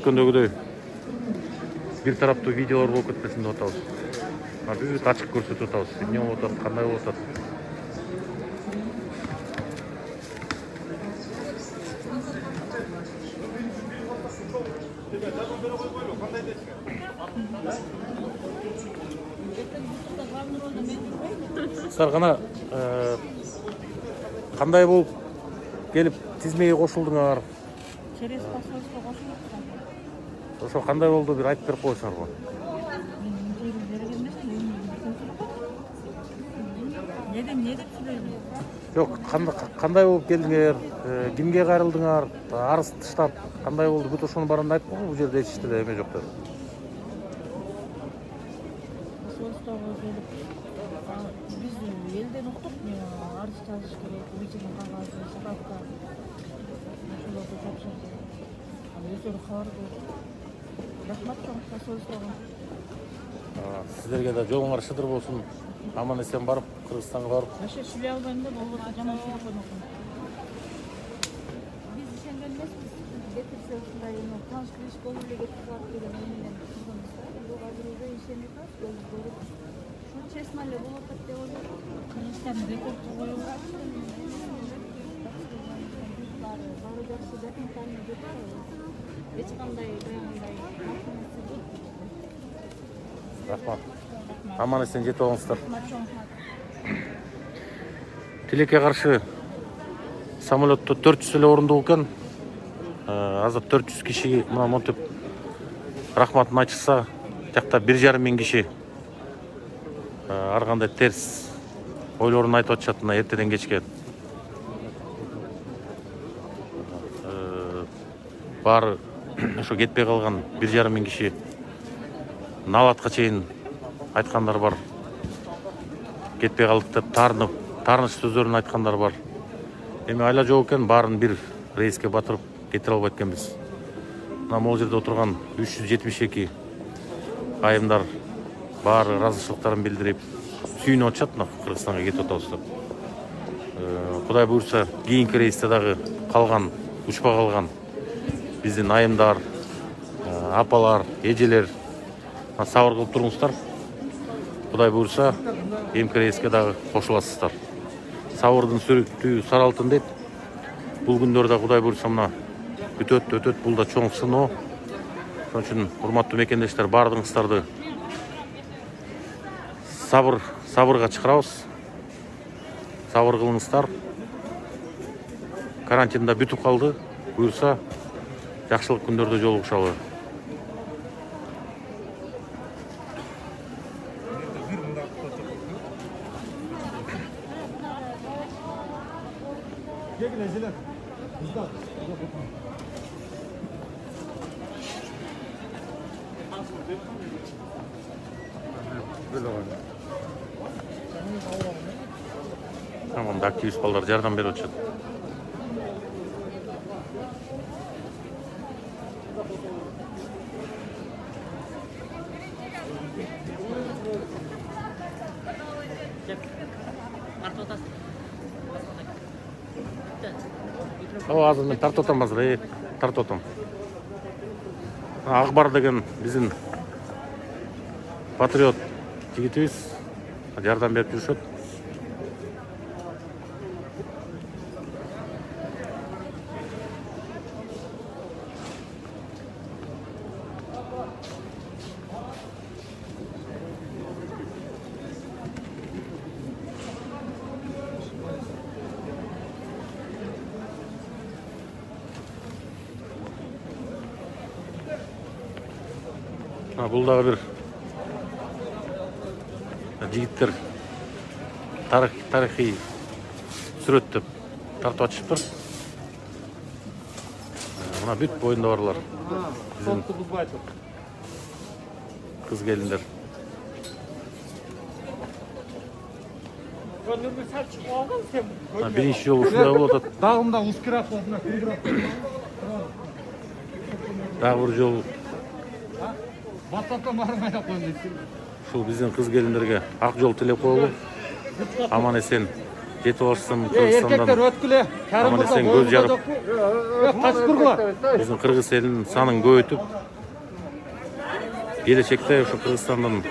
көрсөткөндөгүдөй бир тараптуу видеолор болуп кетпесин деп атабыз. Бүт ачык көрсөтүп атабыз. Эмне болуп атат, кандай болуп атат. Саргана кандай болуп келип тизмеге кошулдуңар? Через посольство кошулуп. Ошо кандай болду бир айтып берип койсоңарбы? Не деп сүйлөйбүз? Жок, кандай болуп келдиңер? Кимге кайрылдыңар? Арыз тыштап кандай болду? Бүт ошонун баарын айтып койгон, бул жерде эч иште эме жок деп. Посольствого келип, биз элден уктук, арыз жазыш керек, личный кагазы, справка. Ошолорду тапшырды. Өздөрү кабар берди. Рахмат чоң посольствого. Сиздерге да жолуңар шыдыр болсун. Аман эсен барып, Кыргызстанга барып. Вообще сүйлөй албайм да, болбосо жаман сүйлөп коймокмун. Биз ишенген эмеспиз. Кетирсе ушундай таныш килиш болуп эле кетип калат деген ой менен турганбыз да. Бирок азыр уже ишенип атабыз, көзүбүз көрүп. Ушу честно эле болуп атат деп ойлойм. Кыргызстан рекордду коюп атат. Баары жакшы документально жетет. Эч кандай баягындай мактанасы жок. Рахмат. Аман эсен жетип алыңыздар. Тилекке каршы самолетто 400 эле орундук экен. Азыр 400 киши мына монтип рахматын айтышса, жакта 1,5 миң киши ар кандай терс ойлорун айтып атышат мына эртеден кечке. Баары ошо кетпей калган 1,5 миң киши налатка чейин айткандар бар. Кетпей калдык деп таарыныч сөздөрүн айткандар бар. Эми айла жок экен, баарын бир рейске батырып кетире албайт экенбиз. Мына могул жерде отурган 372 айымдар баары ыраазычылыктарын билдирип, сүйүнүп атышат мына Кыргызстанга кетип атабыз деп. Кудай буйрса, кийинки рейсте дагы калган, учпай калган биздин айымдар, апалар, эжелер сабыр кылып туруңуздар. Кудай буйрса, эмки рейске дагы кошуласыздар. Сабырдын сүрүктүү сары алтын дейт. Бул күндөрдө Кудай буйрса мына өтөт. Бул да чоң сыноо. Ошон үчүн урматтуу мекендештер, баардыгыңыздарды сабырга чакырабыз. Сабыр кылыңыздар. Карантинда бүтүп калды. Буйрса, жакшылык күндөрдө жолугушалы. Tamam, активист балдар жардам берип атышат. Азыр мен тартып атам, азыр тартып атам. Акбар деген биздин патриот жигитибиз жардам берип жүрүшөт. Бул дагы бир жигиттер тарыхый сүрөт деп тартып атышыптыр. Мына бүт боюнда барлар. Биздин кыз келиндер. Биринчи жолу ушундай болуп атат. Дагымда ускирап мына күйдүрөп. Дагы бир жолу Батата барып айдап койдум. ушул биздин кыз келиндерге ак жол тилеп коелу. Аман эсен жетип алышсын Erkekler Kırgızstan'dan. ötküle. Kerim Aman burada sen göz boynunda yarıp. yok mu? Kaç kurgular? Bizim Kırgız elinin sanın көйүтүп келечекте ошо Кыргызстандын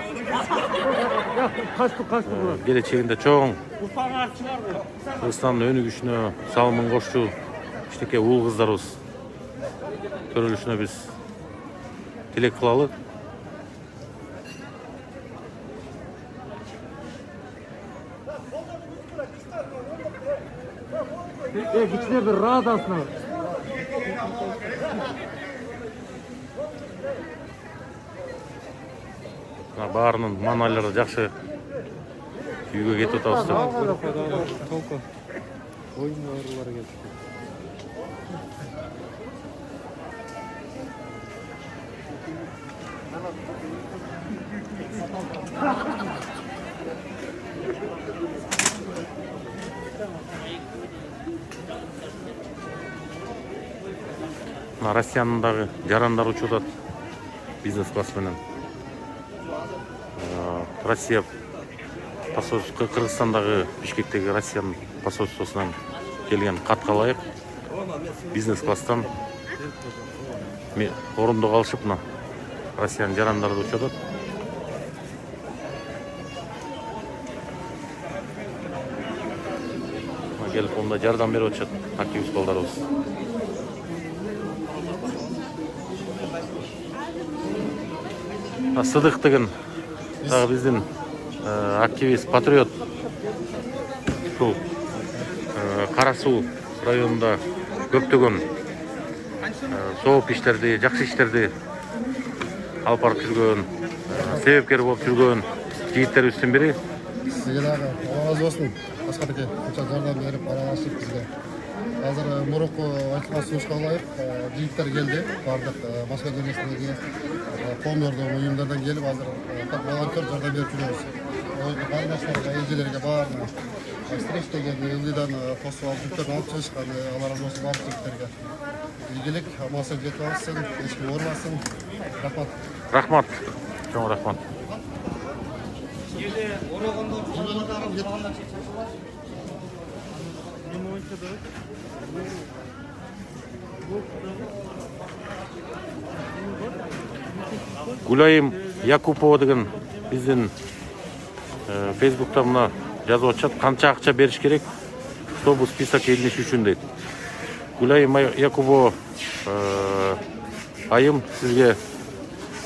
Kaç kurgular? келечегинде чоң Кыргызстандын өнүгүшүнө салымын кошчу кичинекей уул кыздарыбыз төрөлүшүнө биз тилек кылалы. İçine bir rahat aslında. Баарынын маанайлары жакшы үйгө кетип атабыз. Россиянын дагы жарандары учуп атат бизнес класс менен. Россия посольствосу Кыргызстандагы Бишкектеги Россиянын посольствосунан келген катка ылайык бизнес класстан орундук алышып мына Россиянын жарандары да учуп атат. Келип онда жардам берип атышат активист балдарыбыз. Сыдык деген дагы биздин активист, патриот. Ушул Кара Суу районунда көптөгөн сооп иштерди, жакшы иштерди алып барып жүргөн, себепкер болуп жүргөн жигиттерибиздин бири. Сізге дағы оғаз болсын, Асқар әке, қанша жардам беріп, араласып бізге. Қазір Мұрыққа айтылған ұсынысқа лайық жігіттер келді, бардық Москва дәресіндегі қоңырдың ұйымдардан келіп, қазір волонтер жардам беріп жүрміз. Қарындаштарға, елдерге барына, встречте келді, елдерден қосып алып жүктерін алып шыққан, алар разы болсын барлық жігіттерге. Игілік, амалсыз жетіп алсын, ешкім ормасын. Рахмат. Рахмат. Чоң рахмат. Гүлайым Якупова деген биздин Фейсбукта мына жазып атышат, канча акча бериш керек, чтобы список илиниш үчүн дейт. Гүлайым Якупова айым сизге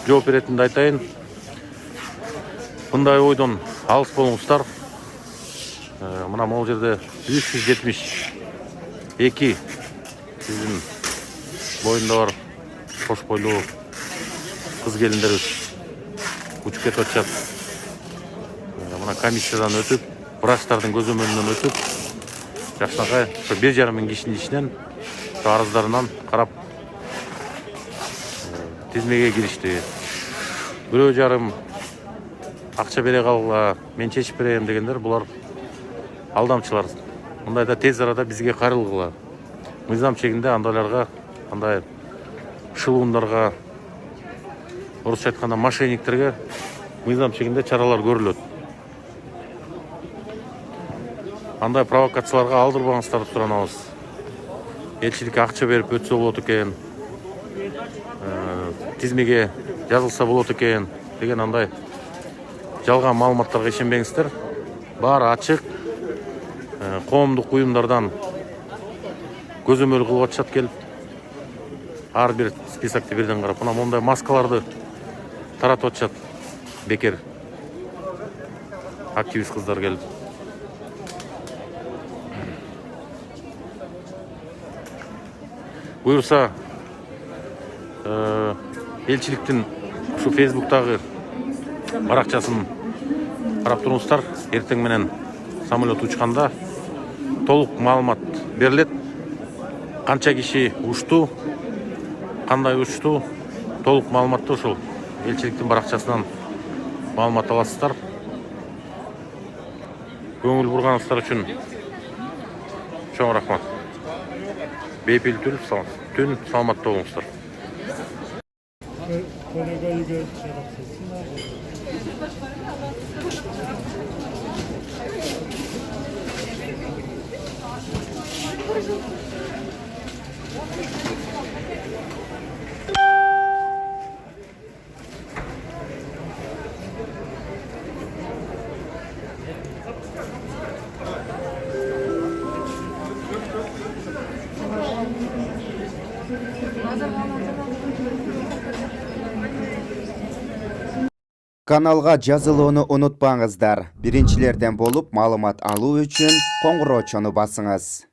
жооп беретинди айтайын. Мындай ойдон алыс болуңуздар. Мына могул жерде 372 сиздин боюнда бар кош бойлуу кыз келиндерибиз учуп кетип атышат. Мына комиссиядан өтүп, врачтардын көзөмөлүнөн өтүп, жакшынакай 1,5 миң кишинин ичинен арыздарынан карап тизмеге киришти. 1,5 акча бере калгыла, мен чечип берем дегендер булар алдамчылар. Мындайда тез арада бизге кайрылгыла. Мыйзам чегинде андайларга, андай шылуундарга, орусча айтканда мошенниктерге мыйзам чегинде чаралар көрүлөт. Андай провокацияларга алдырбаңыздар суранабыз. Элчиликке акча берип өтсө болот экен, тизмеге жазылса болот экен деген андай жалган маалыматтарга ишенбеңиздер. Баары ачык. Коомдук уюмдардан көзөмөл кылып атышат келип. Ар бир списокти бирден карап, мына мондай маскаларды таратып атышат бекер. Активист кыздар келип. Буюрса элчиликтин ушу Фейсбуктагы баракчасын карап туруңуздар. Эртең менен самолет учканда толук маалымат берилет. Канча киши учту, кандай учту, толук маалыматты ушул элчиликтин баракчасынан маалымат аласыздар. Көңүл бурганыңыздар үчүн чоң рахмат. Бейпилтүл түн саламатта болуңуздар. Kanalga жазылууну унутпаңыздар. Биринчилерден болуп маалымат алуу үчүн коңгуроочону басыңыз.